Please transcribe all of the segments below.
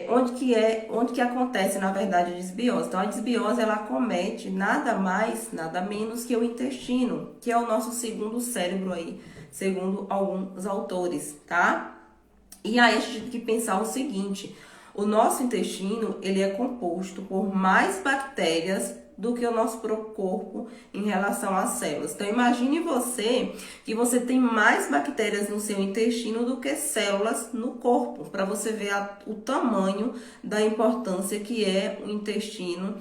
onde que acontece, na verdade, a desbiose? Então, a desbiose, ela acomete nada mais, nada menos que o intestino, que é o nosso segundo cérebro aí, segundo alguns autores, tá? E aí a gente tem que pensar o seguinte, o nosso intestino, ele é composto por mais bactérias do que o nosso próprio corpo em relação às células. Então imagine você que você tem mais bactérias no seu intestino do que células no corpo, para você ver o tamanho da importância que é o intestino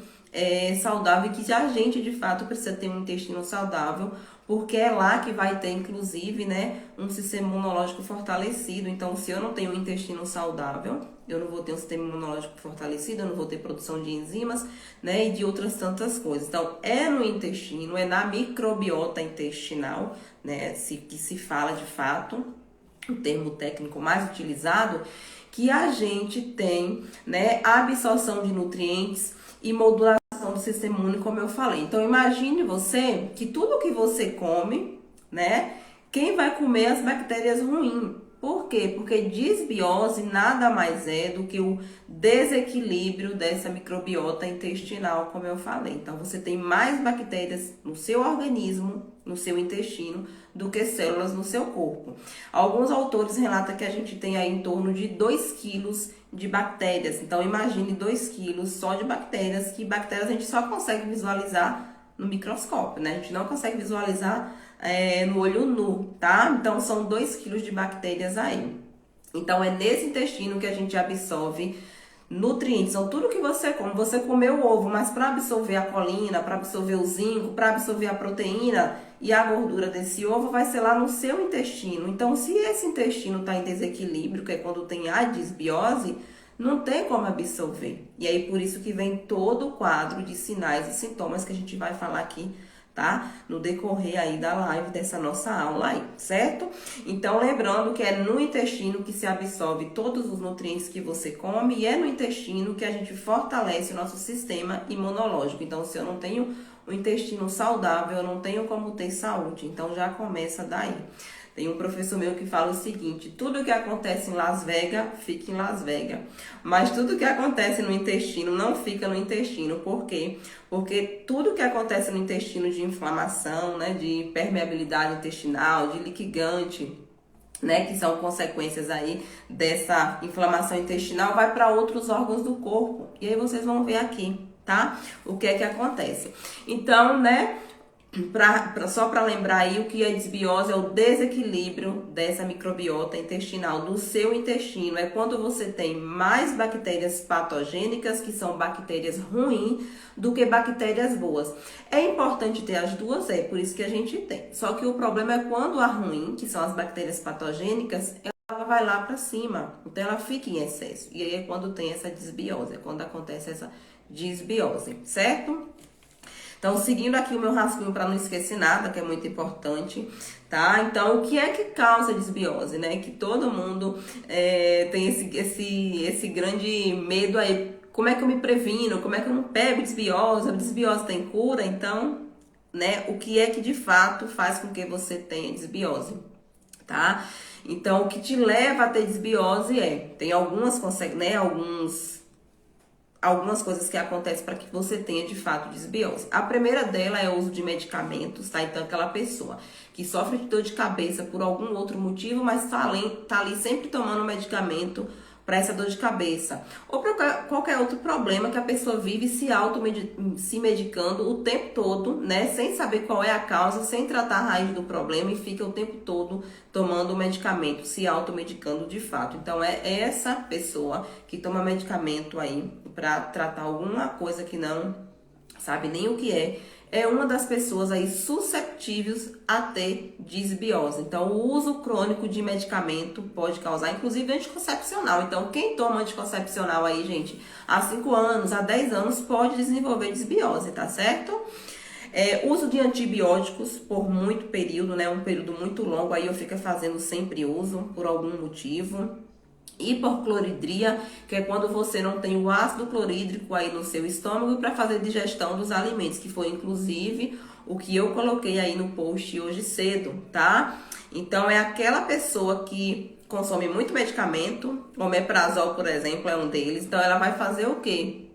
saudável, e que a gente de fato precisa ter um intestino saudável, porque é lá que vai ter, inclusive, né, um sistema imunológico fortalecido. Então, se eu não tenho um intestino saudável, eu não vou ter um sistema imunológico fortalecido, eu não vou ter produção de enzimas, né, e de outras tantas coisas. Então, é no intestino, é na microbiota intestinal, né, que se fala de fato, o termo técnico mais utilizado, que a gente tem, né, a absorção de nutrientes e modulação do sistema imune, como eu falei. Então, imagine você que tudo que você come, né, quem vai comer as bactérias ruins? Por quê? Porque desbiose nada mais é do que o desequilíbrio dessa microbiota intestinal, como eu falei. Então, você tem mais bactérias no seu organismo, no seu intestino, do que células no seu corpo. Alguns autores relatam que a gente tem aí em torno de 2 quilos de bactérias. Então, imagine 2 quilos só de bactérias, que bactérias a gente só consegue visualizar no microscópio, né? A gente não consegue visualizar no olho nu, tá? Então, são 2 quilos de bactérias aí. Então, é nesse intestino que a gente absorve nutrientes. Então, tudo que você come, você comeu o ovo, mas para absorver a colina, para absorver o zinco, para absorver a proteína e a gordura desse ovo, vai ser lá no seu intestino. Então, se esse intestino está em desequilíbrio, que é quando tem a desbiose, não tem como absorver. E aí, por isso que vem todo o quadro de sinais e sintomas que a gente vai falar aqui, tá? No decorrer aí da live, dessa nossa aula aí, certo? Então, lembrando que é no intestino que se absorve todos os nutrientes que você come, e é no intestino que a gente fortalece o nosso sistema imunológico. Então, se eu não tenho o intestino saudável, eu não tenho como ter saúde. Então, já começa daí. Tem um professor meu que fala o seguinte: tudo que acontece em Las Vegas, fica em Las Vegas. Mas tudo que acontece no intestino não fica no intestino. Por quê? Porque tudo que acontece no intestino de inflamação, né, de permeabilidade intestinal, de liquigante, né, que são consequências aí dessa inflamação intestinal, vai para outros órgãos do corpo. E aí vocês vão ver aqui, tá? O que é que acontece. Então, né, só para lembrar aí, o que é desbiose é o desequilíbrio dessa microbiota intestinal do seu intestino. É quando você tem mais bactérias patogênicas, que são bactérias ruins, do que bactérias boas. É importante ter as duas, por isso que a gente tem. Só que o problema é quando a ruim, que são as bactérias patogênicas, ela vai lá para cima, então ela fica em excesso. E aí é quando tem essa desbiose, é quando acontece essa desbiose, certo? Então, seguindo aqui o meu rascunho para não esquecer nada, que é muito importante, tá? Então, o que é que causa desbiose, né? Que todo mundo tem esse grande medo aí. Como é que eu me previno? Como é que eu não pego desbiose? A desbiose tem cura? Então, né? O que é que de fato faz com que você tenha desbiose, tá? Então, o que te leva a ter desbiose tem algumas coisas que acontecem para que você tenha de fato desbiose. A primeira dela é o uso de medicamentos, tá? Então, aquela pessoa que sofre de dor de cabeça por algum outro motivo, mas tá ali sempre tomando medicamento para essa dor de cabeça. Ou para qualquer outro problema que a pessoa vive se medicando o tempo todo, né? Sem saber qual é a causa, sem tratar a raiz do problema, e fica o tempo todo tomando o medicamento, se automedicando de fato. Então, é essa pessoa que toma medicamento aí para tratar alguma coisa que não sabe nem o que é uma das pessoas aí susceptíveis a ter desbiose. Então, o uso crônico de medicamento pode causar, inclusive, anticoncepcional. Então, quem toma anticoncepcional aí, gente, há 5 anos, há 10 anos, pode desenvolver desbiose, tá certo? Uso de antibióticos por muito período, né? Um período muito longo, aí eu fico fazendo sempre uso, por algum motivo. Hipocloridria, que é quando você não tem o ácido clorídrico aí no seu estômago para fazer digestão dos alimentos, que foi inclusive o que eu coloquei aí no post hoje cedo, tá? Então, é aquela pessoa que consome muito medicamento, o omeprazol, por exemplo, é um deles. Então, ela vai fazer o quê?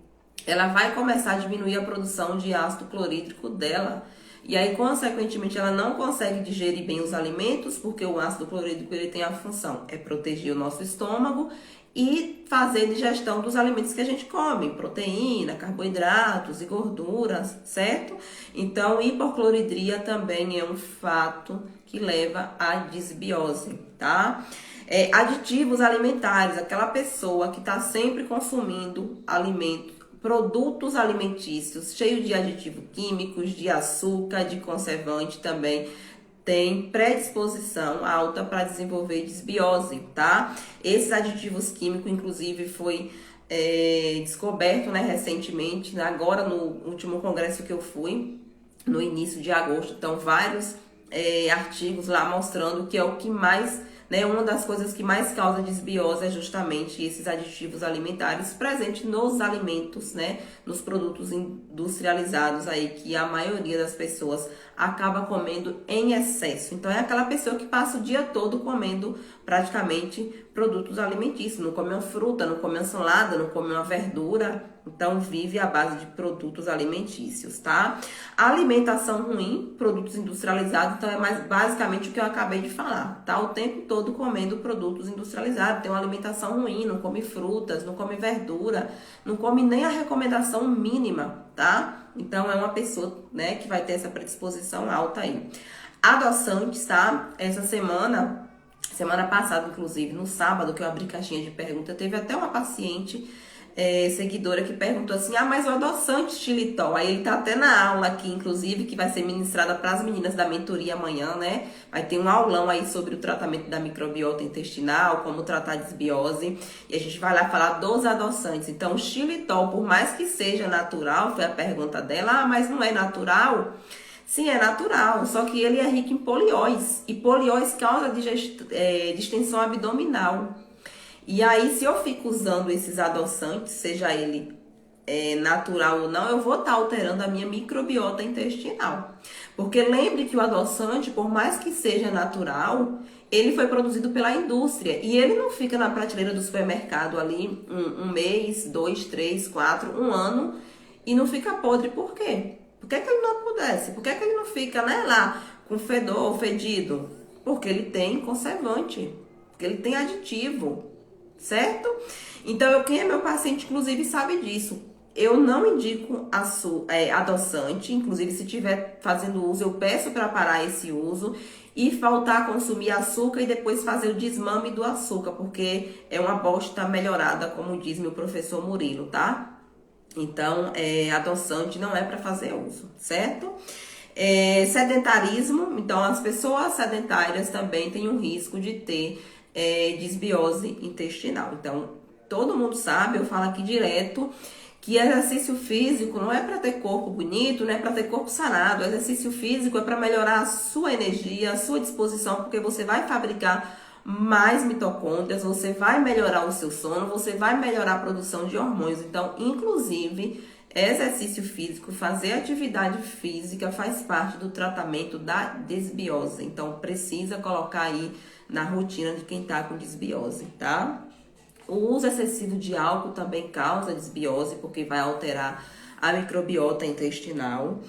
Ela vai começar a diminuir a produção de ácido clorídrico dela. E aí, consequentemente, ela não consegue digerir bem os alimentos, porque o ácido clorídrico ele tem a função é proteger o nosso estômago e fazer digestão dos alimentos que a gente come, proteína, carboidratos e gorduras, certo? Então, hipocloridria também é um fato que leva à disbiose, tá? Aditivos alimentares, aquela pessoa que está sempre consumindo alimentos, produtos alimentícios cheios de aditivos químicos, de açúcar, de conservante também tem predisposição alta para desenvolver disbiose, tá? Esses aditivos químicos, inclusive, foi descoberto, né, recentemente, agora no último congresso que eu fui, no início de agosto. Então, vários artigos lá mostrando que é o que mais, né, uma das coisas que mais causa disbiose é justamente esses aditivos alimentares presentes nos alimentos, né, nos produtos industrializados aí que a maioria das pessoas acaba comendo em excesso. Então é aquela pessoa que passa o dia todo comendo praticamente produtos alimentícios, não come uma fruta, não come uma salada, não come uma verdura, então vive à base de produtos alimentícios, tá? Alimentação ruim, produtos industrializados, então é mais basicamente o que eu acabei de falar, tá? O tempo todo comendo produtos industrializados, tem uma alimentação ruim, não come frutas, não come verdura, não come nem a recomendação mínima, tá? Então é uma pessoa, né, que vai ter essa predisposição alta aí. Adoçantes, tá? Essa semana passada, inclusive, no sábado, que eu abri caixinha de pergunta, teve até uma paciente seguidora que perguntou assim, mas o adoçante xilitol, aí ele tá até na aula aqui, inclusive, que vai ser ministrada para as meninas da mentoria amanhã, né? Vai ter um aulão aí sobre o tratamento da microbiota intestinal, como tratar disbiose, e a gente vai lá falar dos adoçantes. Então, o xilitol, por mais que seja natural, foi a pergunta dela, mas não é natural? Sim, é natural, só que ele é rico em polióis, e polióis causa distensão abdominal. E aí, se eu fico usando esses adoçantes, seja ele natural ou não, eu vou estar alterando a minha microbiota intestinal. Porque lembre que o adoçante, por mais que seja natural, ele foi produzido pela indústria. E ele não fica na prateleira do supermercado ali um mês, 2, 3, 4, um ano, e não fica podre. Por quê? Por que ele não apodrece? Por que ele não fica, né, lá com fedor, fedido? Porque ele tem conservante, porque ele tem aditivo, certo? Então, quem é meu paciente, inclusive, sabe disso. Eu não indico adoçante, inclusive, se estiver fazendo uso, eu peço para parar esse uso e faltar a consumir açúcar e depois fazer o desmame do açúcar, porque é uma bosta melhorada, como diz meu professor Murilo, tá? Então, adoçante não é para fazer uso, certo? Sedentarismo, então as pessoas sedentárias também têm um risco de ter disbiose intestinal. Então, todo mundo sabe, eu falo aqui direto, que exercício físico não é para ter corpo bonito, não é para ter corpo sarado. O exercício físico é para melhorar a sua energia, a sua disposição, porque você vai fabricar mais mitocôndrias, você vai melhorar o seu sono, você vai melhorar a produção de hormônios. Então, inclusive, exercício físico, fazer atividade física faz parte do tratamento da disbiose. Então, precisa colocar aí na rotina de quem tá com disbiose, tá? O uso excessivo de álcool também causa disbiose, porque vai alterar a microbiota intestinal.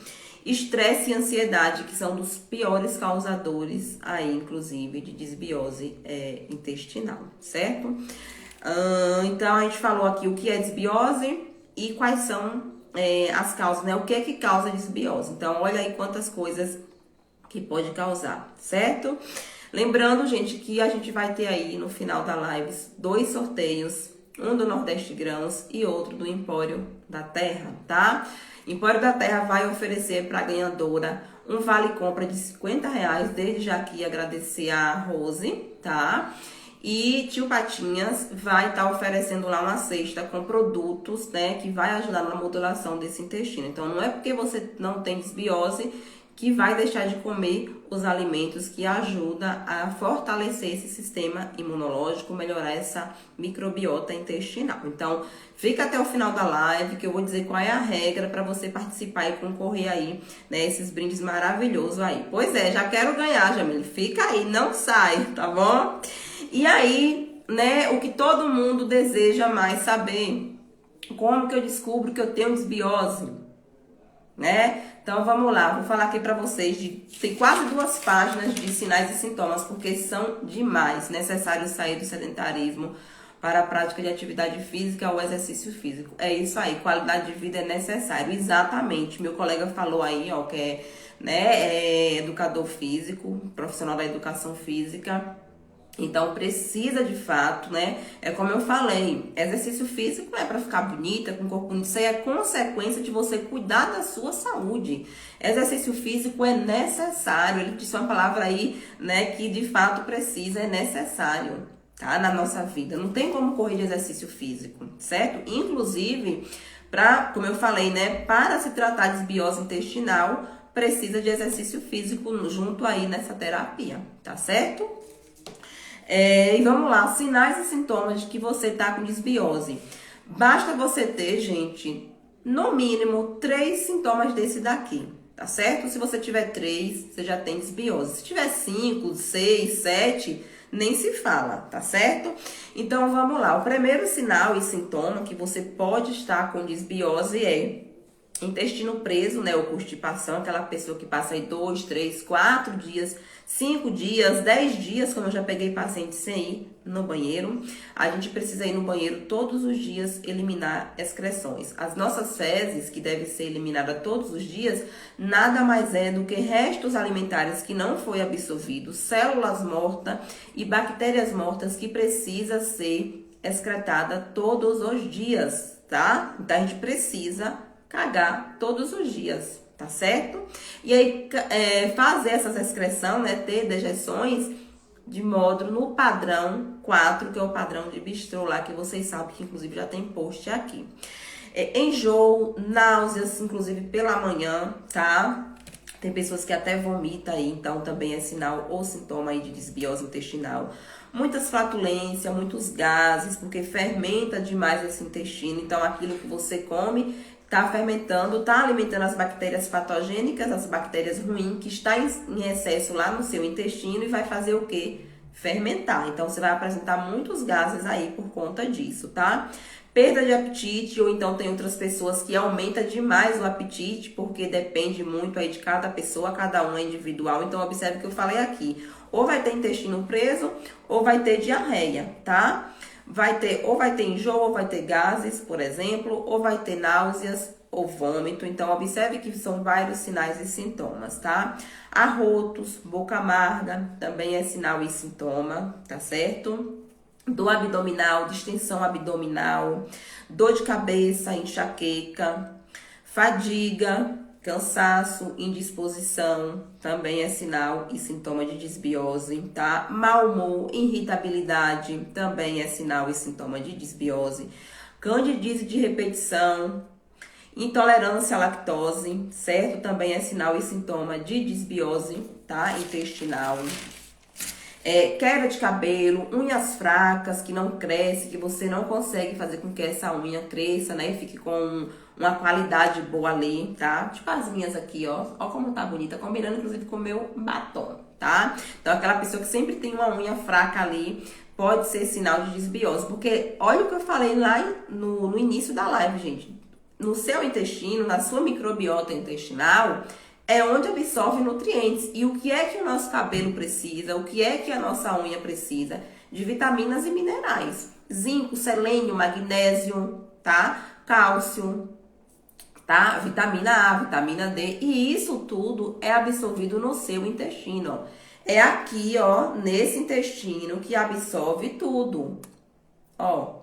Estresse e ansiedade, que são dos piores causadores aí, inclusive, de disbiose intestinal, certo? Então, a gente falou aqui o que é disbiose e quais são as causas, né? O que é que causa disbiose? Então, olha aí quantas coisas que pode causar, certo? Lembrando, gente, que a gente vai ter aí no final da live 2 sorteios, um do Nordeste Grãos e outro do Empório da Terra, tá? Empório da Terra vai oferecer para a ganhadora um vale-compra de R$50, desde já aqui agradecer a Rose, tá? E Tio Patinhas vai estar oferecendo lá uma cesta com produtos, né, que vai ajudar na modulação desse intestino. Então, não é porque você não tem disbiose que vai deixar de comer os alimentos que ajudam a fortalecer esse sistema imunológico, melhorar essa microbiota intestinal. Então, fica até o final da live que eu vou dizer qual é a regra para você participar e concorrer aí, né, esses brindes maravilhosos aí. Pois já quero ganhar, Jamile. Fica aí, não sai, tá bom? E aí, né, o que todo mundo deseja mais saber, como que eu descubro que eu tenho desbiose, né? Então vamos lá, vou falar aqui pra vocês, tem quase 2 páginas de sinais e sintomas, porque são demais, necessário sair do sedentarismo para a prática de atividade física ou exercício físico. É isso aí, qualidade de vida é necessário, exatamente. Meu colega falou aí, ó, que é, né, é educador físico, profissional da educação física. Então precisa de fato, né? É como eu falei, exercício físico não é para ficar bonita, com corpo bonito, isso aí é consequência de você cuidar da sua saúde. Exercício físico é necessário, ele disse uma palavra aí, né, que de fato precisa, é necessário, tá? Na nossa vida. Não tem como correr de exercício físico, certo? Inclusive, como eu falei, né, para se tratar de desbiose intestinal, precisa de exercício físico junto aí nessa terapia, tá certo? E vamos lá, sinais e sintomas de que você tá com desbiose. Basta você ter, gente, no mínimo 3 sintomas desse daqui, tá certo? Se você tiver 3, você já tem desbiose. Se tiver 5, 6, 7, nem se fala, tá certo? Então vamos lá, o primeiro sinal e sintoma que você pode estar com desbiose é intestino preso, né, ou constipação, aquela pessoa que passa aí 2, 3, 4 dias, 5 dias, 10 dias, como eu já peguei paciente sem ir no banheiro. A gente precisa ir no banheiro todos os dias, eliminar excreções. As nossas fezes, que devem ser eliminadas todos os dias, nada mais é do que restos alimentares que não foi absorvido, células mortas e bactérias mortas que precisa ser excretada todos os dias, tá? Então a gente precisa cagar todos os dias, tá certo? E aí, fazer essas excreções, né, ter dejeções de módulo no padrão 4, que é o padrão de Bistrot lá, que vocês sabem que inclusive já tem post aqui. Enjoo, náuseas, inclusive pela manhã, tá? Tem pessoas que até vomitam aí, então também é sinal ou sintoma aí de desbiose intestinal. Muitas flatulências, muitos gases, porque fermenta demais esse intestino, então aquilo que você come tá fermentando, tá alimentando as bactérias patogênicas, as bactérias ruins, que está em excesso lá no seu intestino e vai fazer o quê? Fermentar. Então, você vai apresentar muitos gases aí por conta disso, tá? Perda de apetite, ou então tem outras pessoas que aumenta demais o apetite, porque depende muito aí de cada pessoa, cada um é individual. Então, observe o que eu falei aqui. Ou vai ter intestino preso, ou vai ter diarreia, tá? Ou vai ter enjoo, ou vai ter gases, por exemplo, ou vai ter náuseas ou vômito. Então, observe que são vários sinais e sintomas, tá? Arrotos, boca amarga, também é sinal e sintoma, tá certo? Dor abdominal, distensão abdominal, dor de cabeça, enxaqueca, fadiga, cansaço, indisposição, também é sinal e sintoma de desbiose, tá? Mau humor, irritabilidade, também é sinal e sintoma de desbiose. Candidíase de repetição, intolerância à lactose, certo? Também é sinal e sintoma de desbiose, tá? Intestinal. Queda de cabelo, unhas fracas que não crescem, que você não consegue fazer com que essa unha cresça, né? E fique com uma qualidade boa ali, tá? Tipo as minhas aqui, ó. Ó como tá bonita, combinando inclusive com o meu batom, tá? Então aquela pessoa que sempre tem uma unha fraca ali, pode ser sinal de desbiose. Porque olha o que eu falei lá no início da live, gente. No seu intestino, na sua microbiota intestinal, é onde absorve nutrientes. E o que é que o nosso cabelo precisa? O que é que a nossa unha precisa? De vitaminas e minerais. Zinco, selênio, magnésio, tá? Cálcio, tá? Vitamina A, vitamina D. E isso tudo é absorvido no seu intestino. É aqui, ó, nesse intestino que absorve tudo. Ó.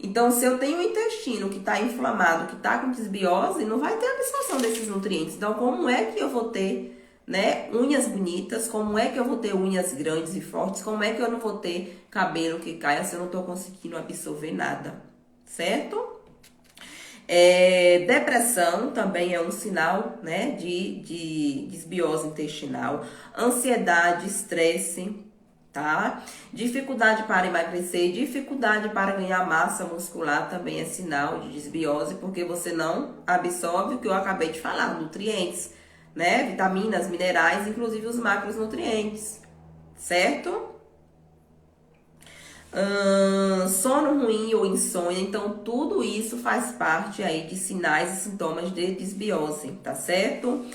Então, se eu tenho um intestino que está inflamado, que está com desbiose, não vai ter absorção desses nutrientes. Então, como é que eu vou ter, né, unhas bonitas? Como é que eu vou ter unhas grandes e fortes? Como é que eu não vou ter cabelo que caia se eu não estou conseguindo absorver nada? Certo? Depressão também é um sinal, né, de desbiose intestinal. Ansiedade, estresse, tá? Dificuldade para emagrecer, dificuldade para ganhar massa muscular também é sinal de desbiose, porque você não absorve o que eu acabei de falar, nutrientes, né? Vitaminas, minerais, inclusive os macronutrientes, certo? sono ruim ou insônia. Então, tudo isso faz parte aí de sinais e sintomas de desbiose, tá certo?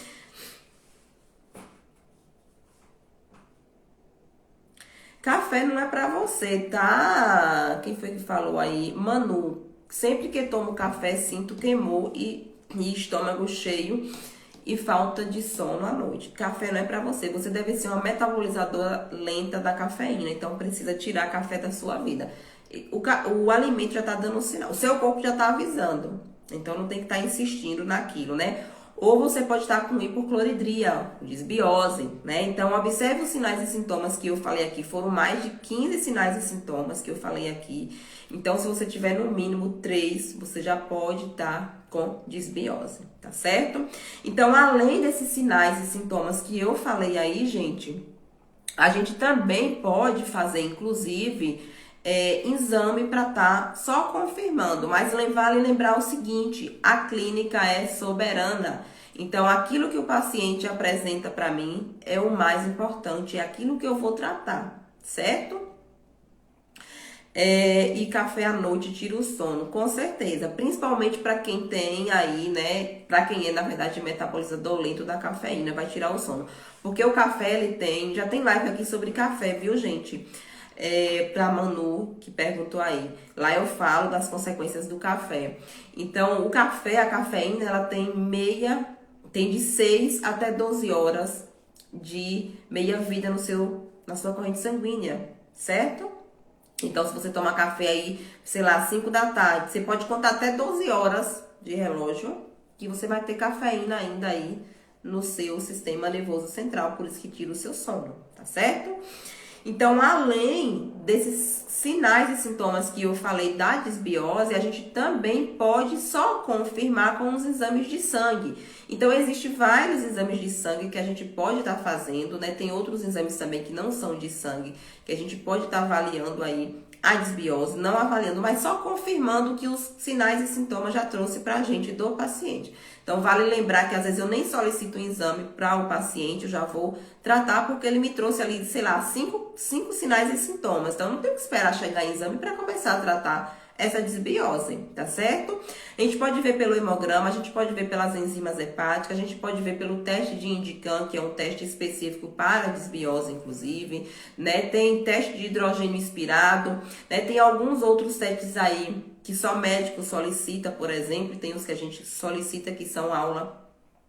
Café não é pra você, tá? Quem foi que falou aí? Manu. Sempre que tomo café, sinto queimor e estômago cheio e falta de sono à noite. Café não é pra você. Você deve ser uma metabolizadora lenta da cafeína, então precisa tirar café da sua vida. O alimento já tá dando um sinal. O seu corpo já tá avisando. Então não tem que estar insistindo naquilo, né? Ou você pode estar com hipocloridria, disbiose, né? Então, observe os sinais e sintomas que eu falei aqui. Foram mais de 15 sinais e sintomas que eu falei aqui. Então, se você tiver no mínimo 3, você já pode estar com disbiose, tá certo? Então, além desses sinais e sintomas que eu falei aí, gente, a gente também pode fazer, inclusive, exame para estar só confirmando. Mas vale lembrar o seguinte: a clínica é soberana. Então, aquilo que o paciente apresenta para mim é o mais importante, é aquilo que eu vou tratar, certo? E café à noite tira o sono, com certeza. Principalmente para quem tem aí, né? Para quem é, na verdade, metabolizador lento da cafeína, vai tirar o sono. Porque o café, ele tem. Já tem live aqui sobre café, viu, gente? Pra Manu, que perguntou aí. Lá eu falo das consequências do café. Então, o café, a cafeína, ela tem de 6 até 12 horas de meia vida na sua corrente sanguínea, certo? Então, se você tomar café aí, sei lá, 5 da tarde, você pode contar até 12 horas de relógio que você vai ter cafeína ainda aí no seu sistema nervoso central, por isso que tira o seu sono, tá certo? Então, além desses sinais e sintomas que eu falei da desbiose, a gente também pode só confirmar com os exames de sangue. Então, existem vários exames de sangue que a gente pode estar fazendo, né? Tem outros exames também que não são de sangue, que a gente pode estar avaliando aí a desbiose, não avaliando, mas só confirmando que os sinais e sintomas já trouxe para a gente do paciente. Então, vale lembrar que às vezes eu nem solicito um exame para o paciente, eu já vou tratar porque ele me trouxe ali, sei lá, cinco sinais e sintomas. Então, eu não tenho que esperar chegar em exame para começar a tratar essa desbiose, tá certo? A gente pode ver pelo hemograma, a gente pode ver pelas enzimas hepáticas, a gente pode ver pelo teste de Indican, que é um teste específico para desbiose, inclusive, né? Tem teste de hidrogênio inspirado, né? Tem alguns outros testes aí que só médico solicita, por exemplo, e tem os que a gente solicita que são aula.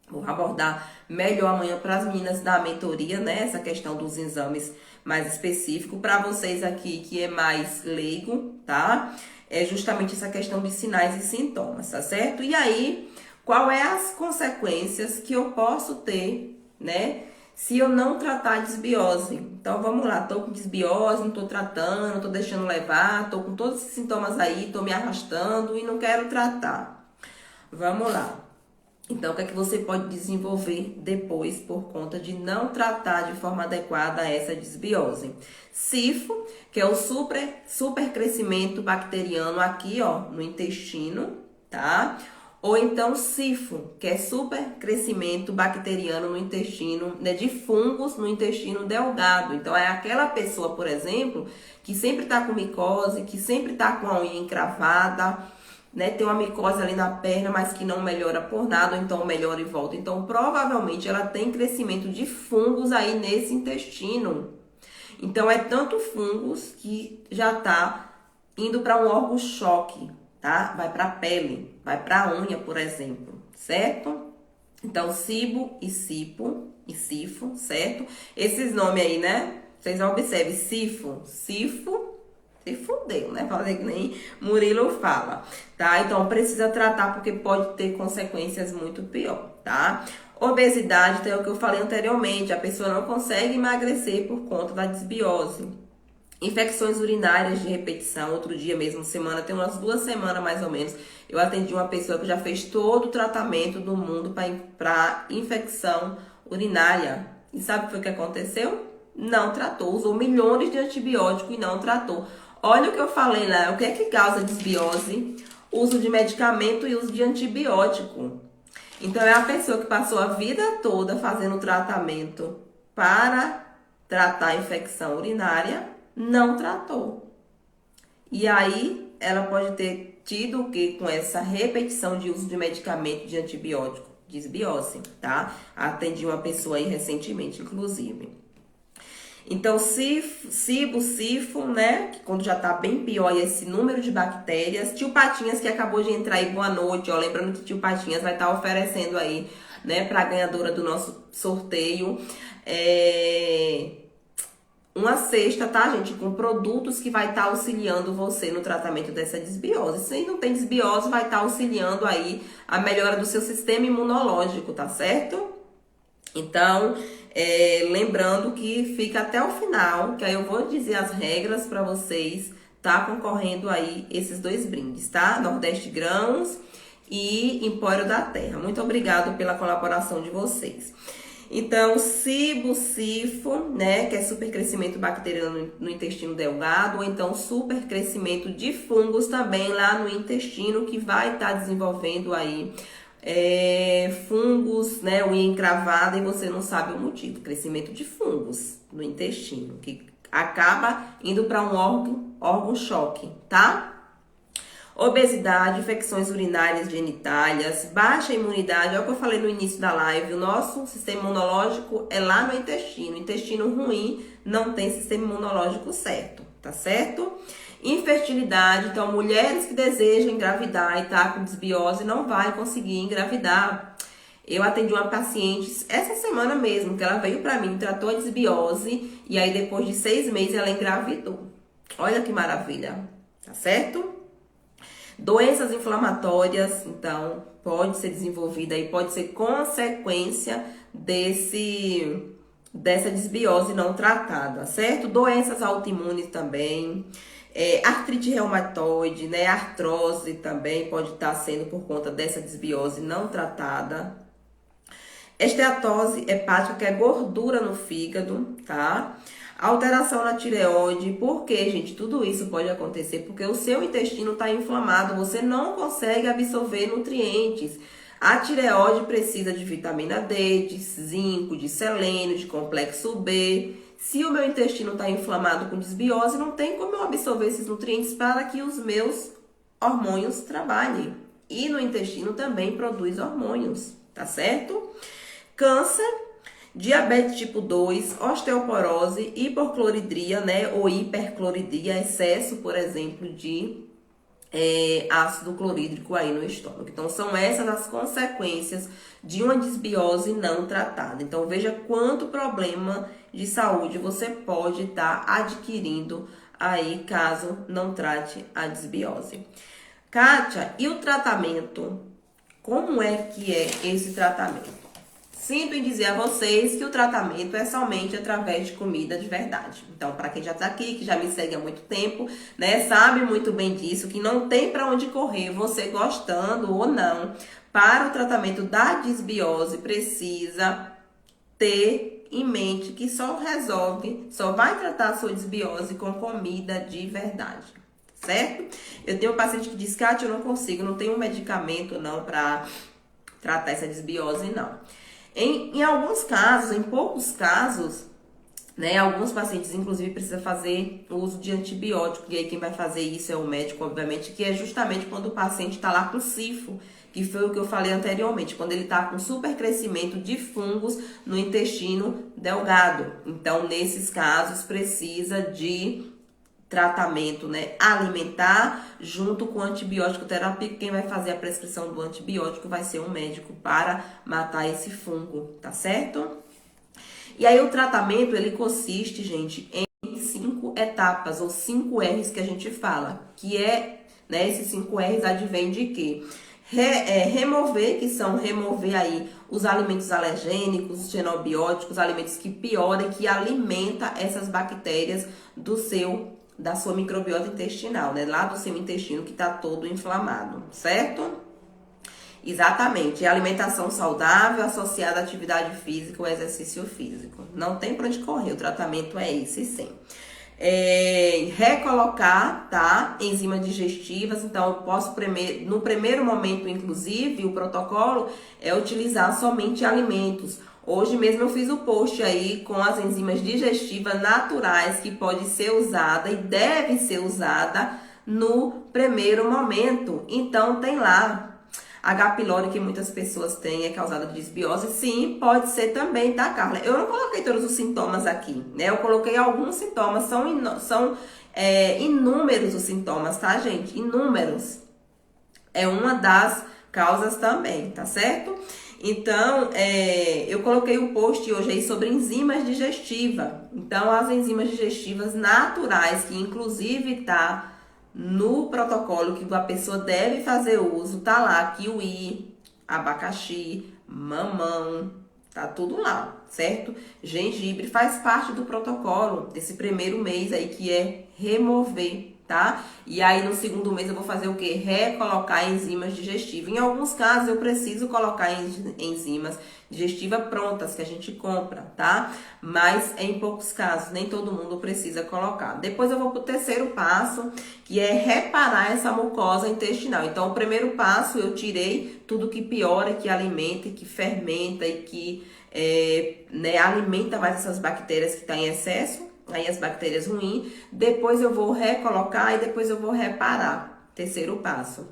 Vou abordar melhor amanhã para as meninas da mentoria, né? Essa questão dos exames mais específico. Para vocês aqui que é mais leigo, tá? É justamente essa questão de sinais e sintomas, tá certo? E aí, qual é as consequências que eu posso ter, né? Se eu não tratar a desbiose. Então, vamos lá, tô com desbiose, não tô tratando, tô deixando levar, tô com todos esses sintomas aí, tô me arrastando e não quero tratar. Vamos lá. Então, o que é que você pode desenvolver depois por conta de não tratar de forma adequada essa desbiose? SIFO, que é o super crescimento bacteriano aqui, ó, no intestino, tá? Ou então SIFO, que é super crescimento bacteriano no intestino, né, de fungos no intestino delgado. Então, é aquela pessoa, por exemplo, que sempre tá com micose, que sempre tá com a unha encravada, né, tem uma micose ali na perna, mas que não melhora por nada, ou então melhora e volta. Então, provavelmente, ela tem crescimento de fungos aí nesse intestino. Então, é tanto fungos que já tá indo para um órgão-choque, tá? Vai para a pele, vai para a unha, por exemplo, certo? Então, SIBO e SIPO e SIFO, certo? Esses nomes aí, né? Vocês observem, SIFO, se fudeu, né? Fazer que nem Murilo fala, tá? Então, precisa tratar porque pode ter consequências muito pior, tá? Obesidade, então, é o que eu falei anteriormente, a pessoa não consegue emagrecer por conta da desbiose. Infecções urinárias de repetição, outro dia mesmo, semana, tem umas 2 semanas mais ou menos, eu atendi uma pessoa que já fez todo o tratamento do mundo para infecção urinária. E sabe o que foi que aconteceu? Não tratou, usou milhões de antibióticos e não tratou. Olha o que eu falei lá, o que é que causa desbiose? Uso de medicamento e uso de antibiótico. Então, é a pessoa que passou a vida toda fazendo tratamento para tratar a infecção urinária, não tratou. E aí ela pode ter tido o que com essa repetição de uso de medicamento de antibiótico? Desbiose, tá? Atendi uma pessoa aí recentemente, inclusive. Então, cibo, sifo, né? Que quando já tá bem pior esse número de bactérias. Tio Patinhas, que acabou de entrar aí, boa noite, ó. Lembrando que Tio Patinhas vai estar oferecendo aí, né, pra ganhadora do nosso sorteio, uma cesta, tá, gente? Com produtos que vai estar auxiliando você no tratamento dessa desbiose. Se não tem desbiose, vai estar auxiliando aí a melhora do seu sistema imunológico, tá certo? Então, lembrando que fica até o final, que aí eu vou dizer as regras para vocês tá concorrendo aí esses 2 brindes, tá? Nordeste Grãos e Empório da Terra. Muito obrigado pela colaboração de vocês. Então, cibocifo, né, que é supercrescimento bacteriano no intestino delgado, ou então supercrescimento de fungos também lá no intestino, que vai estar desenvolvendo aí fungos, né, unha encravada, e você não sabe o motivo. Crescimento de fungos no intestino, que acaba indo para um órgão choque, tá? Obesidade, infecções urinárias genitálias, baixa imunidade, é o que eu falei no início da live, o nosso sistema imunológico é lá no intestino. Intestino ruim não tem sistema imunológico certo, tá certo? Infertilidade, então mulheres que desejam engravidar e tá com desbiose não vai conseguir engravidar. Eu atendi uma paciente essa semana mesmo, que ela veio pra mim, tratou a desbiose e aí depois de 6 meses ela engravidou. Olha que maravilha, tá certo? Doenças inflamatórias, então, pode ser desenvolvida e pode ser consequência dessa desbiose não tratada, certo? Doenças autoimunes também, artrite reumatoide, né? Artrose também pode estar sendo por conta dessa desbiose não tratada. Esteatose hepática, que é gordura no fígado, tá? Alteração na tireoide, por quê, gente? Tudo isso pode acontecer porque o seu intestino está inflamado, você não consegue absorver nutrientes. A tireoide precisa de vitamina D, de zinco, de selênio, de complexo B. Se o meu intestino está inflamado com desbiose, não tem como eu absorver esses nutrientes para que os meus hormônios trabalhem. E no intestino também produz hormônios, tá certo? Câncer, diabetes tipo 2, osteoporose, hipocloridria, né, ou hipercloridria, excesso, por exemplo, de ácido clorídrico aí no estômago. Então, são essas as consequências de uma desbiose não tratada. Então, veja quanto problema de saúde você pode estar adquirindo aí, caso não trate a desbiose. Kátia, e o tratamento? Como é que é esse tratamento? Sinto em dizer a vocês que o tratamento é somente através de comida de verdade. Então, para quem já tá aqui, que já me segue há muito tempo, né, sabe muito bem disso, que não tem para onde correr, você gostando ou não. Para o tratamento da desbiose, precisa ter em mente que só vai tratar a sua desbiose com comida de verdade, certo? Eu tenho um paciente que diz, Kátia, eu não consigo, não tenho um medicamento não para tratar essa desbiose, não. Em alguns casos, em poucos casos, né, alguns pacientes, inclusive, precisam fazer o uso de antibiótico. E aí quem vai fazer isso é o médico, obviamente, que é justamente quando o paciente está lá com sifo, que foi o que eu falei anteriormente, quando ele está com supercrescimento de fungos no intestino delgado. Então, nesses casos, precisa de tratamento, né, alimentar junto com antibiótico terapêutico. Quem vai fazer a prescrição do antibiótico vai ser um médico para matar esse fungo, tá certo? E aí o tratamento, ele consiste, gente, em 5 etapas, ou 5 R's que a gente fala, que né, esses 5 R's advém de quê? Remover, que são remover aí os alimentos alergênicos, os xenobióticos, alimentos que pioram, que alimentam essas bactérias da sua microbiota intestinal, né? Lá do seu intestino que tá todo inflamado, certo? Exatamente, alimentação saudável associada à atividade física ou exercício físico. Não tem pra onde correr, o tratamento é esse, sim. Recolocar, tá? Enzimas digestivas, então eu posso, no primeiro momento, inclusive, o protocolo é utilizar somente alimentos. Hoje mesmo eu fiz o post aí com as enzimas digestivas naturais que pode ser usada e deve ser usada no primeiro momento. Então, tem lá H. pylori, que muitas pessoas têm, é causada de desbiose. Sim, pode ser também, tá, Carla? Eu não coloquei todos os sintomas aqui, né? Eu coloquei alguns sintomas, são inúmeros os sintomas, tá, gente? Inúmeros. É uma das causas também, tá certo? Então, eu coloquei o post hoje aí sobre enzimas digestivas. Então, as enzimas digestivas naturais, que inclusive tá no protocolo que a pessoa deve fazer uso, tá lá, kiwi, abacaxi, mamão, tá tudo lá, certo? Gengibre faz parte do protocolo desse primeiro mês aí, que é remover, tá? E aí no segundo mês eu vou fazer o quê? Recolocar enzimas digestivas. Em alguns casos eu preciso colocar enzimas digestivas prontas que a gente compra, tá? Mas em poucos casos, nem todo mundo precisa colocar. Depois eu vou pro terceiro passo, que é reparar essa mucosa intestinal. Então o primeiro passo eu tirei tudo que piora, que alimenta, que fermenta e que alimenta mais essas bactérias que estão em excesso. Aí as bactérias ruins, depois eu vou recolocar e depois eu vou reparar. Terceiro passo.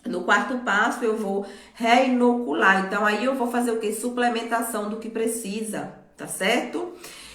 No quarto passo eu vou reinocular. Então aí eu vou fazer o que? Suplementação do que precisa, tá certo?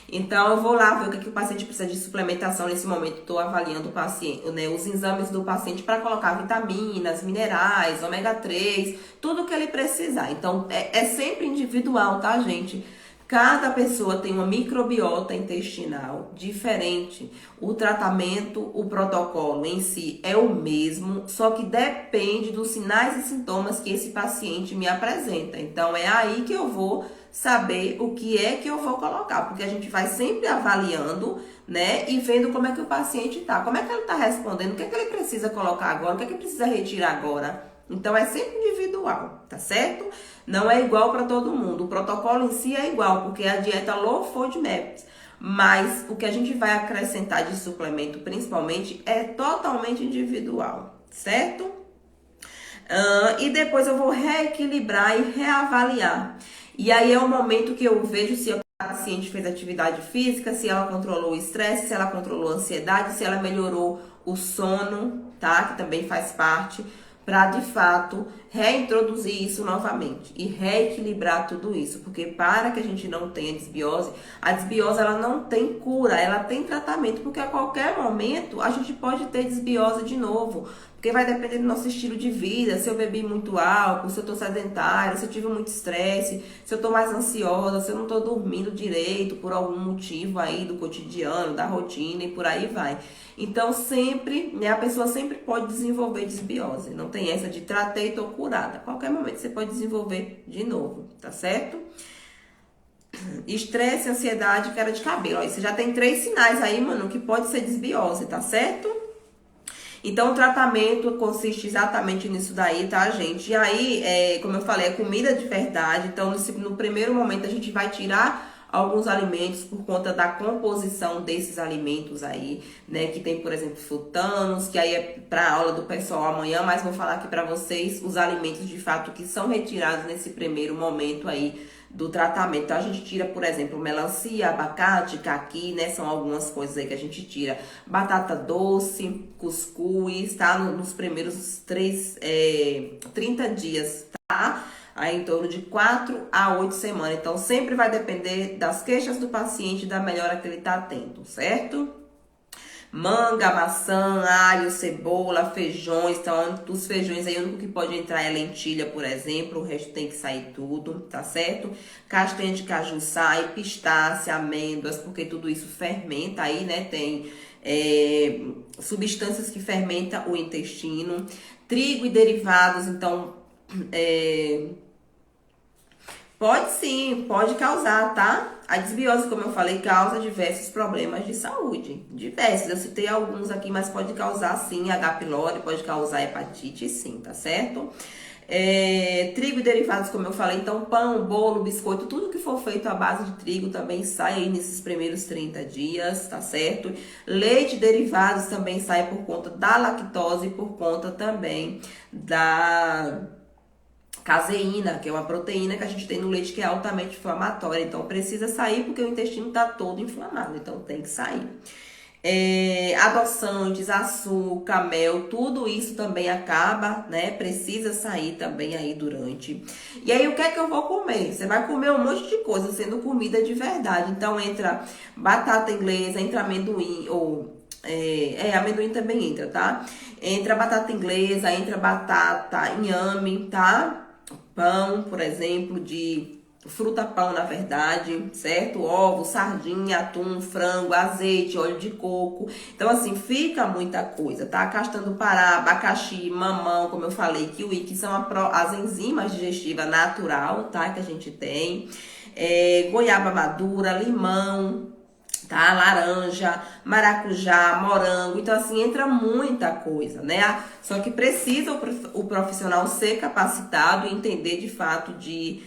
Então eu vou lá ver o que o paciente precisa de suplementação nesse momento. Estou avaliando o paciente, né, os exames do paciente para colocar vitaminas, minerais, ômega 3, tudo que ele precisar. Então é sempre individual, tá, gente? Cada pessoa tem uma microbiota intestinal diferente. O tratamento, o protocolo em si é o mesmo, só que depende dos sinais e sintomas que esse paciente me apresenta. Então é aí que eu vou saber o que é que eu vou colocar, porque a gente vai sempre avaliando, né, e vendo como é que o paciente tá, como é que ele tá respondendo, o que é que ele precisa colocar agora, o que é que ele precisa retirar agora. Então é sempre individual, tá certo? Não é igual para todo mundo. O protocolo em si é igual, porque é a dieta Low FODMAP. Mas o que a gente vai acrescentar de suplemento, principalmente, é totalmente individual, certo? E depois eu vou reequilibrar e reavaliar. E aí é o momento que eu vejo se a paciente fez atividade física, se ela controlou o estresse, se ela controlou a ansiedade, se ela melhorou o sono, tá? Que também faz parte, para de fato reintroduzir isso novamente e reequilibrar tudo isso, porque para que a gente não tenha desbiose, a desbiose ela não tem cura, ela tem tratamento, porque a qualquer momento a gente pode ter desbiose de novo, porque vai depender do nosso estilo de vida, se eu bebi muito álcool, se eu tô sedentária, se eu tive muito estresse, se eu tô mais ansiosa, se eu não tô dormindo direito por algum motivo aí do cotidiano, da rotina e por aí vai. Então sempre, né, a pessoa sempre pode desenvolver desbiose, não tem essa de tratei e tô curada. A qualquer momento você pode desenvolver de novo, tá certo? Estresse, ansiedade, queda de cabelo. Aí você já tem 3 sinais aí, mano, que pode ser desbiose, tá certo? Então, o tratamento consiste exatamente nisso daí, tá, gente? E aí, como eu falei, é comida de verdade. Então, no primeiro momento, a gente vai tirar alguns alimentos por conta da composição desses alimentos aí, né? Que tem, por exemplo, frutanos, que aí é para aula do pessoal amanhã, mas vou falar aqui para vocês os alimentos de fato que são retirados nesse primeiro momento aí do tratamento. Então, a gente tira, por exemplo, melancia, abacate, caqui, né? São algumas coisas aí que a gente tira. Batata doce, cuscuz, tá? Nos primeiros 30 dias, tá? Aí em torno de 4 a 8 semanas. Então, sempre vai depender das queixas do paciente e da melhora que ele tá tendo, certo? Manga, maçã, alho, cebola, feijões. Então, dos feijões aí, o único que pode entrar é lentilha, por exemplo. O resto tem que sair tudo, tá certo? Castanha de caju sai, pistache, amêndoas, porque tudo isso fermenta aí, né? Tem substâncias que fermentam o intestino. Trigo e derivados, então... Pode sim, pode causar, tá? A desbiose, como eu falei, causa diversos problemas de saúde. Diversos. Eu citei alguns aqui, mas pode causar sim H. pylori, pode causar hepatite, sim, tá certo? Trigo e derivados, como eu falei, então pão, bolo, biscoito, tudo que for feito à base de trigo também sai aí nesses primeiros 30 dias, tá certo? Leite e derivados também sai por conta da lactose e por conta também da caseína, que é uma proteína que a gente tem no leite que é altamente inflamatória. Então, precisa sair porque o intestino está todo inflamado. Então, tem que sair. Adoçantes, açúcar, mel, tudo isso também acaba, né? Precisa sair também aí durante. E aí, o que é que eu vou comer? Você vai comer um monte de coisa, sendo comida de verdade. Então, entra batata inglesa, entra amendoim, amendoim também entra, tá? Entra batata inglesa, entra batata inhame, tá? Pão, por exemplo, de fruta-pão, na verdade, certo? Ovo, sardinha, atum, frango, azeite, óleo de coco. Então, assim, fica muita coisa, tá? Castanha do Pará, abacaxi, mamão, como eu falei, kiwi, que são as enzimas digestivas natural, tá? Que a gente tem. Goiaba madura, limão, tá? Laranja, maracujá, morango. Então, assim, entra muita coisa, né? Só que precisa o profissional ser capacitado e entender de fato de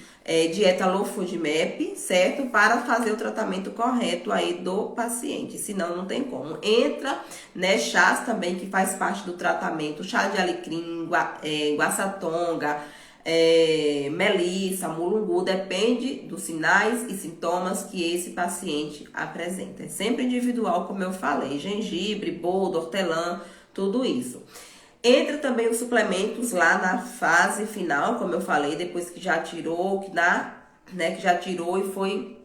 dieta Low Food Map, certo? Para fazer o tratamento correto aí do paciente, senão não tem como. Entra, né, chás também que faz parte do tratamento, chá de alecrim, guaçatonga, melissa, mulungu, depende dos sinais e sintomas que esse paciente apresenta. É sempre individual, como eu falei, gengibre, boldo, hortelã, tudo isso. Entra também os suplementos lá na fase final, como eu falei, depois que já tirou, que já tirou e foi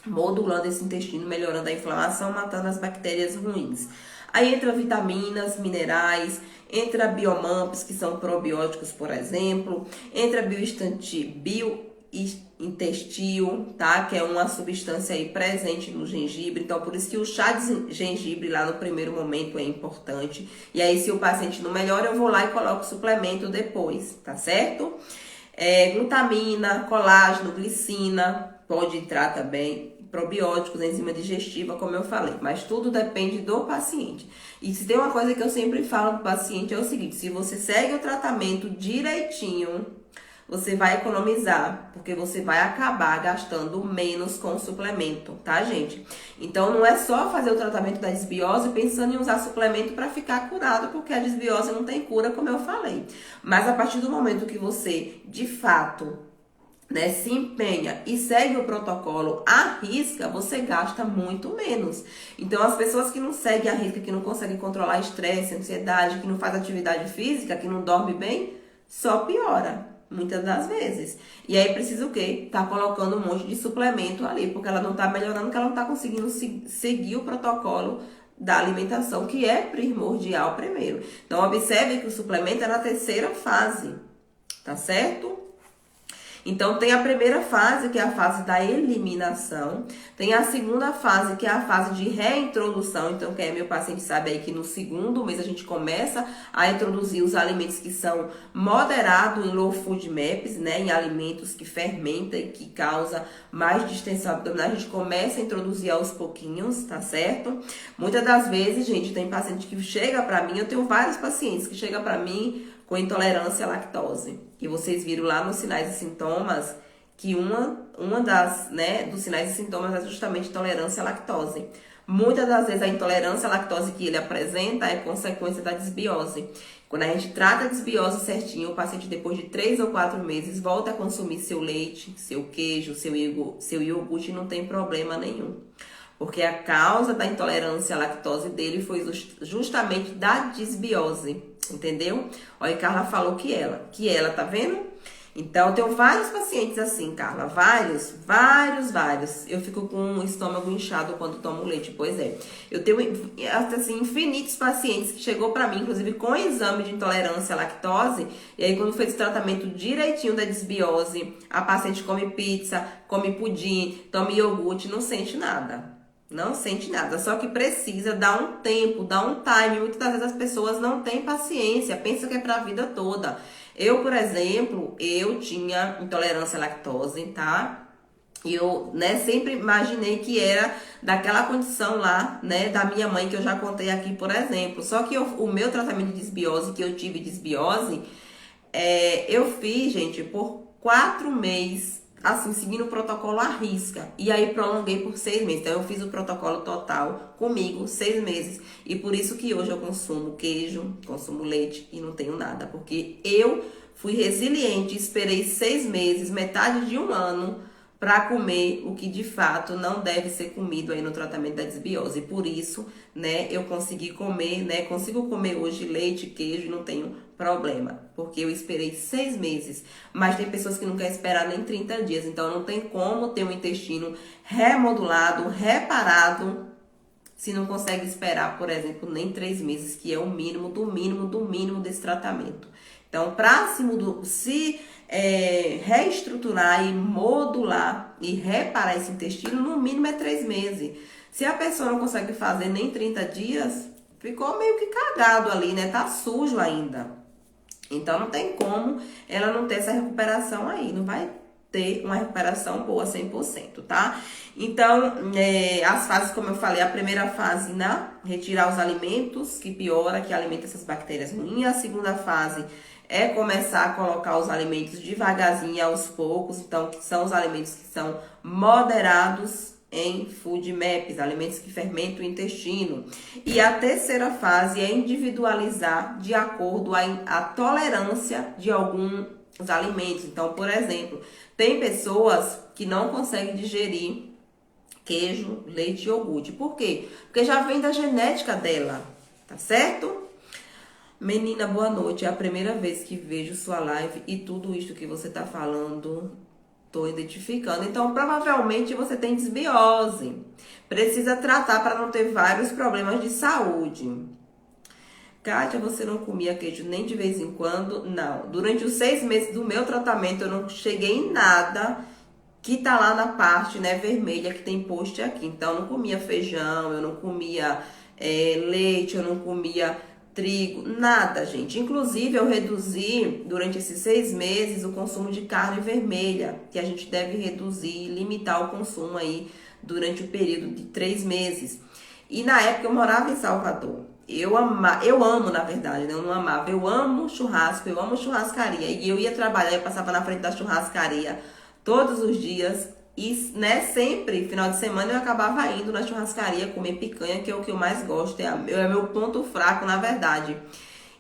modulando esse intestino, melhorando a inflamação, matando as bactérias ruins. Aí entra vitaminas, minerais, entra biomamps, que são probióticos, por exemplo, entra biointestino, tá? Que é uma substância aí presente no gengibre. Então, por isso que o chá de gengibre lá no primeiro momento é importante. E aí, se o paciente não melhora, eu vou lá e coloco o suplemento depois, tá certo? Glutamina, colágeno, glicina, pode entrar também. Probióticos, enzima digestiva, como eu falei, mas tudo depende do paciente. E se tem uma coisa que eu sempre falo pro paciente é o seguinte: se você segue o tratamento direitinho, você vai economizar, porque você vai acabar gastando menos com o suplemento, tá, gente? Então, não é só fazer o tratamento da desbiose pensando em usar suplemento para ficar curado, porque a desbiose não tem cura, como eu falei. Mas a partir do momento que você, de fato, né, se empenha e segue o protocolo à risca, você gasta muito menos. Então, as pessoas que não seguem à risca, que não conseguem controlar estresse, ansiedade, que não faz atividade física, que não dorme bem, só piora, muitas das vezes. E aí precisa o quê? Tá colocando um monte de suplemento ali, porque ela não tá melhorando, porque ela não tá conseguindo seguir o protocolo da alimentação, que é primordial primeiro. Então, observe que o suplemento é na terceira fase, tá certo? Então, tem a primeira fase, que é a fase da eliminação. Tem a segunda fase, que é a fase de reintrodução. Então, quem é meu paciente sabe aí que no segundo mês a gente começa a introduzir os alimentos que são moderados em Low Food Maps, né? Em alimentos que fermentam e que causam mais distensão abdominal. A gente começa a introduzir aos pouquinhos, tá certo? Muitas das vezes, gente, tem paciente que chega pra mim, eu tenho vários pacientes que chegam pra mim com intolerância à lactose. E vocês viram lá nos sinais e sintomas que uma das, né, dos sinais e sintomas é justamente intolerância à lactose. Muitas das vezes a intolerância à lactose que ele apresenta é consequência da desbiose. Quando a gente trata a desbiose certinho, o paciente depois de 3 ou 4 meses volta a consumir seu leite, seu queijo, seu iogurte e não tem problema nenhum. Porque a causa da intolerância à lactose dele foi justamente da desbiose, entendeu? Olha, a Carla falou que ela, tá vendo? Então, eu tenho vários pacientes assim, Carla, vários. Eu fico com o estômago inchado quando tomo leite, pois é. Eu tenho, assim, infinitos pacientes que chegou pra mim, inclusive com exame de intolerância à lactose, e aí quando fez o tratamento direitinho da desbiose, a paciente come pizza, come pudim, toma iogurte, não sente nada. Não sente nada, só que precisa dar um tempo, dar um time. Muitas das vezes as pessoas não têm paciência, pensam que é pra vida toda. Eu, por exemplo, eu tinha intolerância à lactose, tá? E eu, né, sempre imaginei que era daquela condição lá, né, da minha mãe, que eu já contei aqui, por exemplo. Só que o meu tratamento de desbiose, que eu tive desbiose, eu fiz, gente, por 4 meses, assim, seguindo o protocolo à risca. E aí prolonguei por 6 meses. Então, eu fiz o protocolo total comigo, 6 meses. E por isso que hoje eu consumo queijo, consumo leite e não tenho nada. Porque eu fui resiliente, esperei 6 meses, metade de um ano, para comer o que de fato não deve ser comido aí no tratamento da desbiose. E por isso, né, eu consegui comer, né, consigo comer hoje leite, queijo e não tenho problema, porque eu esperei 6 meses. Mas tem pessoas que não querem esperar nem 30 dias, então não tem como ter um intestino remodulado, reparado, se não consegue esperar, por exemplo, nem 3 meses, que é o mínimo do mínimo do mínimo desse tratamento. Então, para se reestruturar e modular e reparar esse intestino, no mínimo é 3 meses. Se a pessoa não consegue fazer nem 30 dias, ficou meio que cagado ali, né? Tá sujo ainda. Então, não tem como ela não ter essa recuperação aí. Não vai ter uma recuperação boa 100%, tá? Então, as fases, como eu falei, a primeira fase, né? Retirar os alimentos, que piora, que alimenta essas bactérias ruins. A segunda fase é começar a colocar os alimentos devagarzinho, aos poucos. Então, que são os alimentos que são moderados em food maps, alimentos que fermentam o intestino. E a terceira fase é individualizar de acordo a tolerância de alguns alimentos. Então, por exemplo, tem pessoas que não conseguem digerir queijo, leite e iogurte. Por quê? Porque já vem da genética dela, tá certo? Menina, boa noite. É a primeira vez que vejo sua live e tudo isso que você tá falando, tô identificando. Então, provavelmente você tem desbiose. Precisa tratar para não ter vários problemas de saúde. Kátia, você não comia queijo nem de vez em quando? Não. Durante os 6 meses do meu tratamento, eu não cheguei em nada que tá lá na parte, né, vermelha, que tem post aqui. Então, eu não comia feijão, eu não comia leite, eu não comia trigo, nada, gente. Inclusive, eu reduzi, durante esses 6 meses, o consumo de carne vermelha, que a gente deve reduzir, limitar o consumo aí durante o período de 3 meses. E na época, eu morava em Salvador. Eu amo, na verdade, né? Eu não amava. Eu amo churrasco, eu amo churrascaria. E eu ia trabalhar, eu passava na frente da churrascaria todos os dias. E, né, sempre, final de semana, eu acabava indo na churrascaria comer picanha, que é o que eu mais gosto, é meu ponto fraco, na verdade.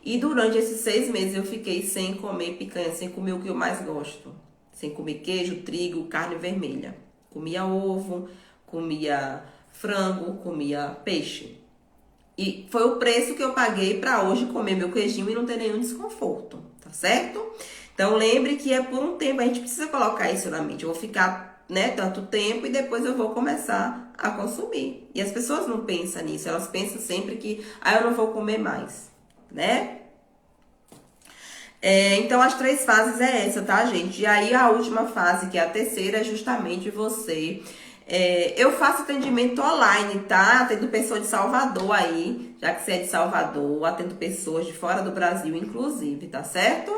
E durante esses 6 meses eu fiquei sem comer picanha, sem comer o que eu mais gosto. Sem comer queijo, trigo, carne vermelha. Comia ovo, comia frango, comia peixe. E foi o preço que eu paguei para hoje comer meu queijinho e não ter nenhum desconforto, tá certo? Então lembre que é por um tempo, a gente precisa colocar isso na mente. Eu vou ficar, né, tanto tempo e depois eu vou começar a consumir. E as pessoas não pensam nisso, elas pensam sempre que, eu não vou comer mais, né? Então as 3 fases é essa, tá, gente? E aí a última fase, que é a terceira, é justamente você... eu faço atendimento online, tá? Atendo pessoas de Salvador aí, já que você é de Salvador, atendo pessoas de fora do Brasil, inclusive, tá certo?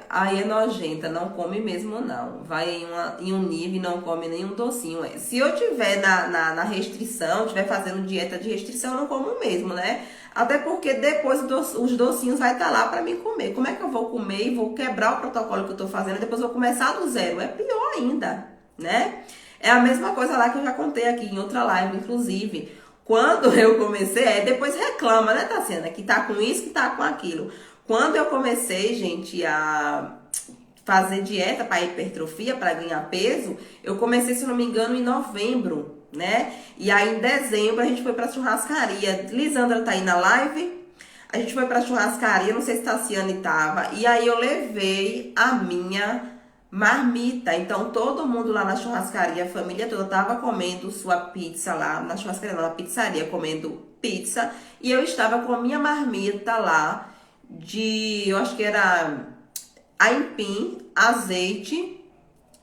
Aí é nojenta, não come mesmo não. Vai em um nível e não come nenhum docinho. Se eu tiver na restrição, tiver fazendo dieta de restrição, eu não como mesmo, né? Até porque depois os docinhos vai estar lá para mim comer. Como é que eu vou comer e vou quebrar o protocolo que eu tô fazendo e depois vou começar do zero? É pior ainda, né? É a mesma coisa lá que eu já contei aqui em outra live, inclusive. Quando eu comecei, depois reclama, né, Tassiana? Que tá com isso, que tá com aquilo. Quando eu comecei, gente, a fazer dieta para hipertrofia, para ganhar peso, eu comecei, se não me engano, em novembro, né? E aí, em dezembro, a gente foi pra churrascaria. Lisandra tá aí na live? A gente foi pra churrascaria, não sei se Tassiane tava. E aí, eu levei a minha marmita. Então, todo mundo lá na churrascaria, a família toda, tava comendo sua pizza lá. Na churrascaria, não, na pizzaria, comendo pizza. E eu estava com a minha marmita lá, eu acho que era aipim, azeite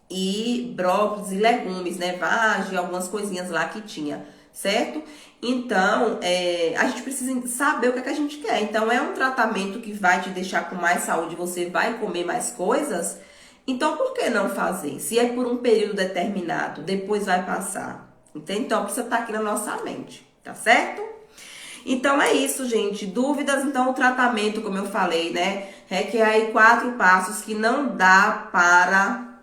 e brócolis e legumes, né? Vagem, algumas coisinhas lá que tinha, certo? Então, a gente precisa saber o que é que a gente quer. Então, é um tratamento que vai te deixar com mais saúde, você vai comer mais coisas. Então, por que não fazer? Se é por um período determinado, depois vai passar. Entende? Então, precisa estar aqui na nossa mente, tá certo? Então é isso, gente. Dúvidas? Então o tratamento, como eu falei, né, requer aí 4 passos que não dá para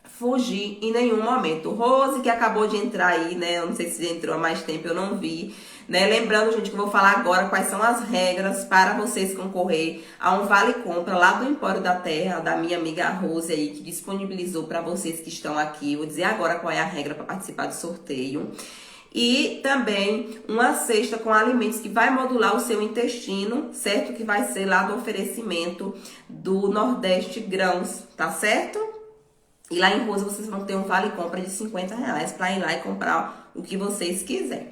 fugir em nenhum momento. Rose, que acabou de entrar aí, né, eu não sei se entrou há mais tempo, eu não vi. né? Lembrando, gente, que eu vou falar agora quais são as regras para vocês concorrer a um vale compra lá do Empório da Terra, da minha amiga Rose aí, que disponibilizou para vocês que estão aqui. Vou dizer agora qual é a regra para participar do sorteio. E também uma cesta com alimentos que vai modular o seu intestino, certo? Que vai ser lá do oferecimento do Nordeste Grãos, tá certo? E lá em Rosa vocês vão ter um vale compra de R$ 50 para ir lá e comprar o que vocês quiserem.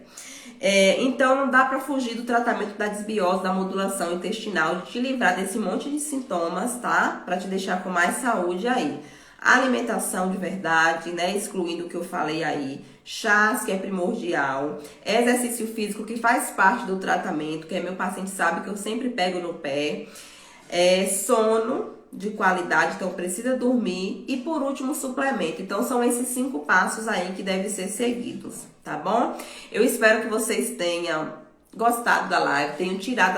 Então não dá para fugir do tratamento da desbiose, da modulação intestinal, de te livrar desse monte de sintomas, tá? Para te deixar com mais saúde aí. Alimentação de verdade, né? Excluindo o que eu falei aí. Chás, que é primordial. Exercício físico, que faz parte do tratamento, que meu paciente sabe que eu sempre pego no pé. Sono de qualidade, então precisa dormir. E por último, suplemento. Então são esses 5 passos aí que devem ser seguidos, tá bom? Eu espero que vocês tenham gostado da live, tenham tirado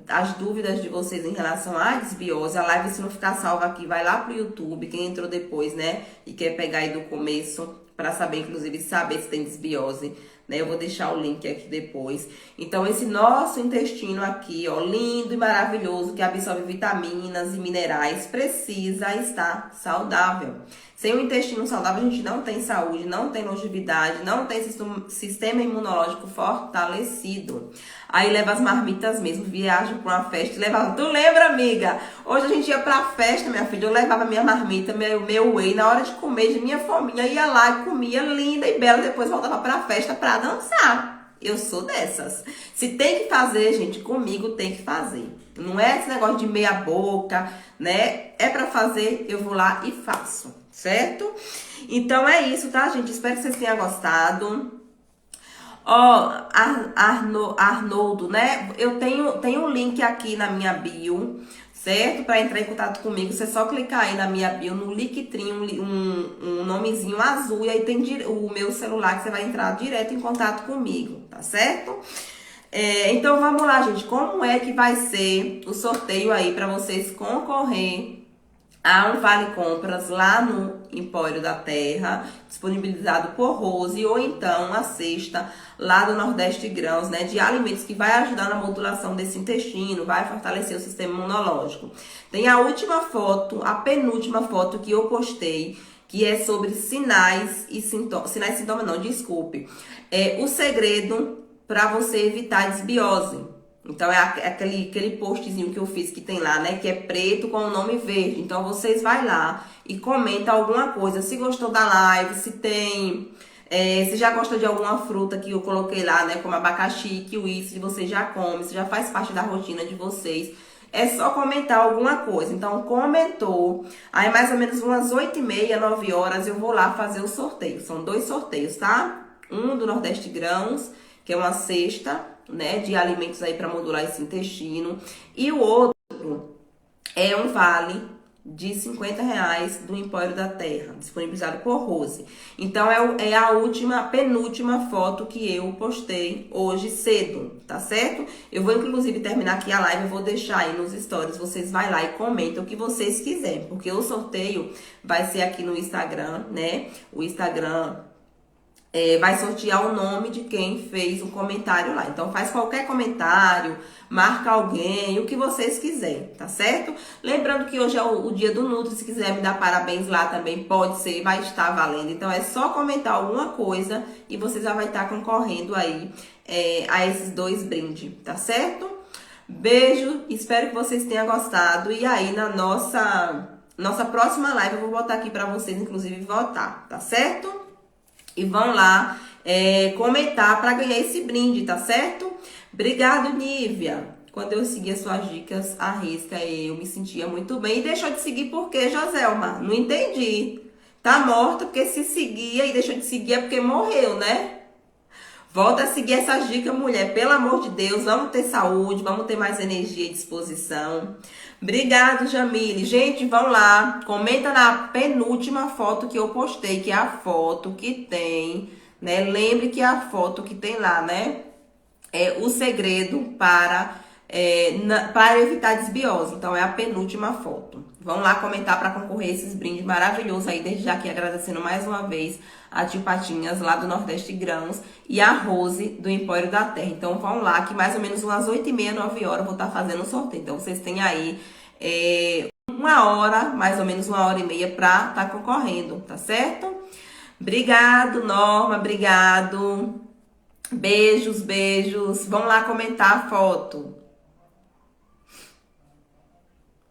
as dúvidas de vocês em relação à desbiose. A live, se não ficar salva aqui, vai lá pro YouTube, quem entrou depois, né, e quer pegar aí do começo, para saber, inclusive, saber se tem desbiose, né, eu vou deixar o link aqui depois. Então, esse nosso intestino aqui, ó, lindo e maravilhoso, que absorve vitaminas e minerais, precisa estar saudável. Sem um intestino saudável, a gente não tem saúde, não tem longevidade, não tem sistema imunológico fortalecido. Aí leva as marmitas mesmo, viaja pra uma festa e leva... Tu lembra, amiga? Hoje a gente ia pra festa, minha filha, eu levava minha marmita, meu whey, na hora de comer, de minha fominha, ia lá e comia linda e bela, depois voltava pra festa pra dançar. Eu sou dessas. Se tem que fazer, gente, comigo tem que fazer. Não é esse negócio de meia boca, né? É pra fazer, eu vou lá e faço, certo? Então é isso, tá, gente? Espero que vocês tenham gostado. Ó, Arnoldo, né? Eu tenho um link aqui na minha bio, certo? Para entrar em contato comigo, você só clicar aí na minha bio, no Linktree, um nomezinho azul, e aí tem o meu celular que você vai entrar direto em contato comigo, tá certo? Então vamos lá, gente. Como é que vai ser o sorteio aí para vocês concorrer a um vale compras lá no Empório da Terra, disponibilizado por Rose, ou então a cesta lá do Nordeste Grãos, né, de alimentos que vai ajudar na modulação desse intestino, vai fortalecer o sistema imunológico. Tem a última foto, a penúltima foto que eu postei, que é sobre sinais e sintomas, o segredo para você evitar desbiose. Então, é aquele postzinho que eu fiz que tem lá, né? Que é preto com o nome verde. Então, vocês vai lá e comenta alguma coisa. Se gostou da live, se tem... se já gostou de alguma fruta que eu coloquei lá, né? Como abacaxi, kiwi, se você já come, se já faz parte da rotina de vocês. É só comentar alguma coisa. Então, comentou. Aí, mais ou menos umas 8h30, 9 horas, eu vou lá fazer o sorteio. São 2 sorteios, tá? Um do Nordeste Grãos, que é uma cesta, né, de alimentos aí para modular esse intestino. E o outro é um vale de R$ 50 do Empório da Terra, disponibilizado por Rose. Então, é a penúltima foto que eu postei hoje cedo, tá certo? Eu vou, inclusive, terminar aqui a live, eu vou deixar aí nos stories, vocês vai lá e comentam o que vocês quiserem, porque o sorteio vai ser aqui no Instagram, né? O Instagram... vai sortear o nome de quem fez um comentário lá. Então, faz qualquer comentário, marca alguém, o que vocês quiserem, tá certo? Lembrando que hoje é o dia do Nutri, se quiser me dar parabéns lá também, pode ser, vai estar valendo. Então, é só comentar alguma coisa e você já vai estar concorrendo aí a esses 2 brindes, tá certo? Beijo, espero que vocês tenham gostado. E aí, na nossa próxima live, eu vou botar aqui pra vocês, inclusive, votar, tá certo? E vão lá comentar para ganhar esse brinde, tá certo? Obrigado, Nívia. Quando eu segui as suas dicas à risca, eu me sentia muito bem. E deixou de seguir por quê, Joselma? Não entendi. Tá morta porque se seguia e deixou de seguir é porque morreu, né? Volta a seguir essas dicas, mulher. Pelo amor de Deus, vamos ter saúde, vamos ter mais energia e disposição. Obrigado, Jamile. Gente, vão lá, comenta na penúltima foto que eu postei, que é a foto que tem, né? Lembre que é a foto que tem lá, né? É o segredo para para evitar desbiose. Então, é a penúltima foto. Vão lá comentar para concorrer a esses brindes maravilhosos aí, desde já aqui agradecendo mais uma vez a Tio Patinhas, lá do Nordeste Grãos, e a Rose, do Empório da Terra. Então, vão lá, que mais ou menos umas 8h30, 9h eu vou estar fazendo o sorteio. Então, vocês têm aí uma hora, mais ou menos 1h30 para estar concorrendo, tá certo? Obrigado, Norma, obrigado. Beijos, beijos. Vão lá comentar a foto.